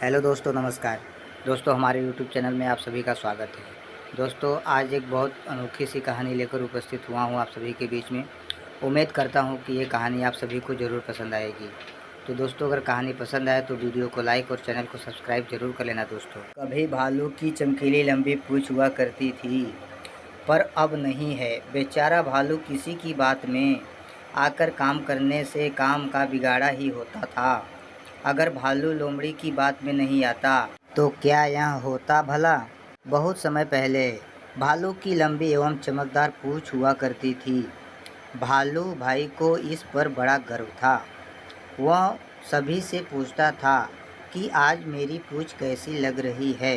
Hello दोस्तों, नमस्कार। दोस्तों, हमारे यूट्यूब चैनल में आप सभी का स्वागत है। दोस्तों, आज एक बहुत अनोखी सी कहानी लेकर उपस्थित हुआ हूँ आप सभी के बीच में। उम्मीद करता हूँ कि ये कहानी आप सभी को ज़रूर पसंद आएगी। तो दोस्तों, अगर कहानी पसंद आए तो वीडियो को लाइक और चैनल को सब्सक्राइब ज़रूर कर लेना दोस्तों। कभी भालू की चमकीली लंबी पूँछ हुआ करती थी, पर अब नहीं है। बेचारा भालू किसी की बात में आकर काम करने से काम का बिगाड़ा ही होता था। अगर भालू लोमड़ी की बात में नहीं आता तो क्या यह होता भला। बहुत समय पहले भालू की लंबी एवं चमकदार पूँछ हुआ करती थी। भालू भाई को इस पर बड़ा गर्व था। वह सभी से पूछता था कि आज मेरी पूँछ कैसी लग रही है।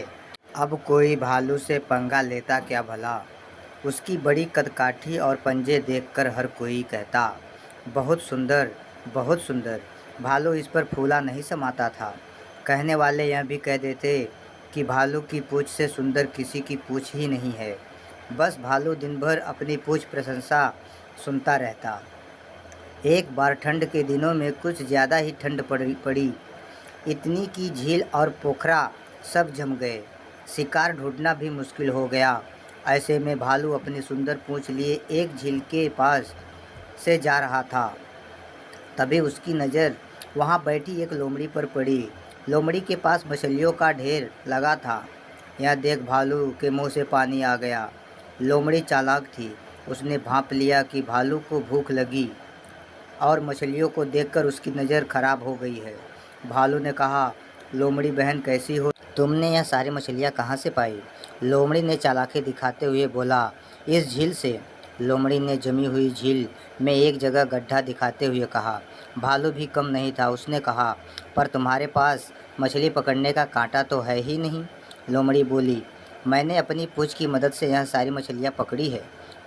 अब कोई भालू से पंगा लेता क्या भला। उसकी बड़ी कदकाठी और पंजे देखकर हर कोई कहता, बहुत सुंदर, बहुत सुंदर। भालू इस पर फूला नहीं समाता था। कहने वाले यह भी कह देते कि भालू की पूँछ से सुंदर किसी की पूँछ ही नहीं है। बस भालू दिन भर अपनी पूँछ प्रशंसा सुनता रहता। एक बार ठंड के दिनों में कुछ ज़्यादा ही ठंड पड़ी। इतनी कि झील और पोखरा सब जम गए। शिकार ढूंढना भी मुश्किल हो गया। ऐसे में भालू अपनी सुंदर पूँछ लिए एक झील के पास से जा रहा था। तभी उसकी नज़र वहाँ बैठी एक लोमड़ी पर पड़ी। लोमड़ी के पास मछलियों का ढेर लगा था। यह देख भालू के मुंह से पानी आ गया। लोमड़ी चालाक थी। उसने भांप लिया कि भालू को भूख लगी और मछलियों को देखकर उसकी नज़र खराब हो गई है। भालू ने कहा, लोमड़ी बहन कैसी हो? तुमने यह सारी मछलियाँ कहाँ से पाई? लोमड़ी ने चालाकी दिखाते हुए बोला, इस झील से। लोमड़ी ने जमी हुई झील में एक जगह गड्ढा दिखाते हुए कहा। भालू भी कम नहीं था। उसने कहा, पर तुम्हारे पास मछली पकड़ने का कांटा तो है ही नहीं। लोमड़ी बोली, मैंने अपनी पूँछ की मदद से यह सारी मछलियाँ पकड़ी है।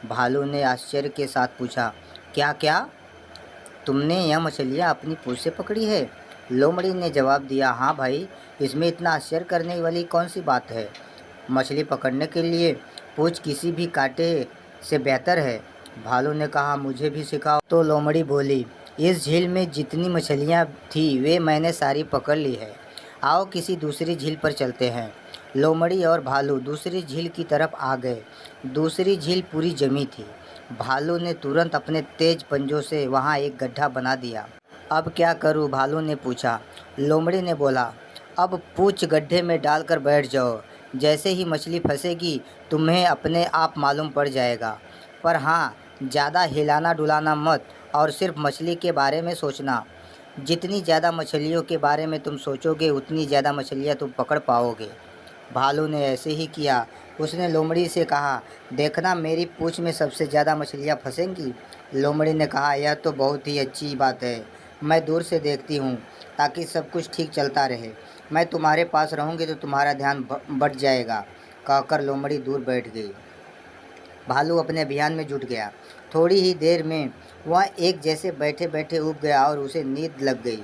भालू ने आश्चर्य के साथ पूछा, क्या क्या? तुमने यह मछलियाँ अपनी पूँछ से पकड़ी है? लोमड़ी ने जवाब दिया, हाँ भाई, इसमें इतना आश्चर्य करने वाली कौन सी बात है। मछली पकड़ने के लिए पूँछ किसी भी कांटे से बेहतर है। भालू ने कहा, मुझे भी सिखाओ। तो लोमड़ी बोली, इस झील में जितनी मछलियाँ थी वे मैंने सारी पकड़ ली है। आओ किसी दूसरी झील पर चलते हैं। लोमड़ी और भालू दूसरी झील की तरफ आ गए। दूसरी झील पूरी जमी थी। भालू ने तुरंत अपने तेज पंजों से वहाँ एक गड्ढा बना दिया। अब क्या करूँ? भालू ने पूछा। लोमड़ी ने बोला, अब पूँछ गड्ढे में डालकर बैठ जाओ। जैसे ही मछली फंसेगी तुम्हें अपने आप मालूम पड़ जाएगा। पर हाँ, ज़्यादा हिलाना डुलाना मत और सिर्फ मछली के बारे में सोचना। जितनी ज़्यादा मछलियों के बारे में तुम सोचोगे उतनी ज़्यादा मछलियाँ तुम पकड़ पाओगे। भालू ने ऐसे ही किया। उसने लोमड़ी से कहा, देखना मेरी पूँछ में सबसे ज़्यादा मछलियाँ फंसेंगी। लोमड़ी ने कहा, यह तो बहुत ही अच्छी बात है। मैं दूर से देखती हूँ ताकि सब कुछ ठीक चलता रहे। मैं तुम्हारे पास रहूँगी तो तुम्हारा ध्यान बट जाएगा। कहकर लोमड़ी दूर बैठ गई। भालू अपने अभियान में जुट गया। थोड़ी ही देर में वह एक जैसे बैठे बैठे उब गया और उसे नींद लग गई।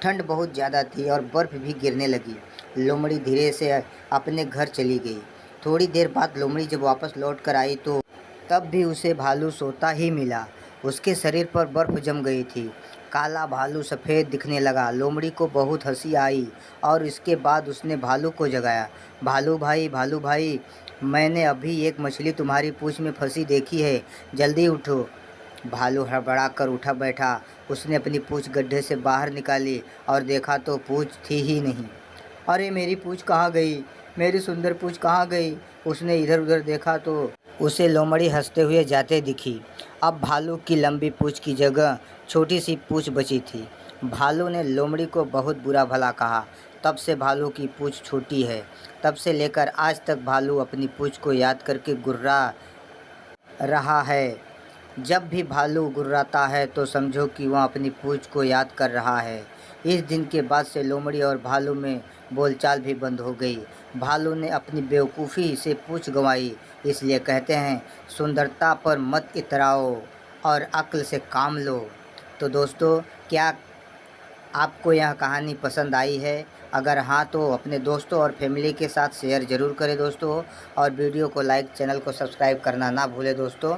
ठंड बहुत ज़्यादा थी और बर्फ़ भी गिरने लगी। लोमड़ी धीरे से अपने घर चली गई। थोड़ी देर बाद लोमड़ी जब वापस लौट कर आई तो तब भी उसे भालू सोता ही मिला। उसके शरीर पर बर्फ़ जम गई थी। काला भालू सफ़ेद दिखने लगा। लोमड़ी को बहुत हंसी आई और इसके बाद उसने भालू को जगाया। भालू भाई, मैंने अभी एक मछली तुम्हारी पूँछ में फंसी देखी है, जल्दी उठो। भालू हड़बड़ा कर उठा बैठा। उसने अपनी पूँछ गड्ढे से बाहर निकाली और देखा तो पूँछ थी ही नहीं। अरे मेरी पूँछ कहाँ गई? मेरी सुंदर पूँछ कहाँ गई? उसने इधर उधर देखा तो उसे लोमड़ी हंसते हुए जाते दिखी। अब भालू की लंबी पूँछ की जगह छोटी सी पूँछ बची थी। भालू ने लोमड़ी को बहुत बुरा भला कहा। तब से भालू की पूँछ छोटी है। तब से लेकर आज तक भालू अपनी पूँछ को याद करके गुर्रा रहा है। जब भी भालू गुर्राता है तो समझो कि वह अपनी पूँछ को याद कर रहा है। इस दिन के बाद से लोमड़ी और भालू में बोलचाल भी बंद हो गई। भालू ने अपनी बेवकूफ़ी से पूँछ गंवाई। इसलिए कहते हैं, सुंदरता पर मत इतराओ और अक्ल से काम लो। तो दोस्तों, क्या आपको यह कहानी पसंद आई है? अगर हाँ तो अपने दोस्तों और फैमिली के साथ शेयर ज़रूर करें दोस्तों, और वीडियो को लाइक, चैनल को सब्सक्राइब करना ना भूलें दोस्तों।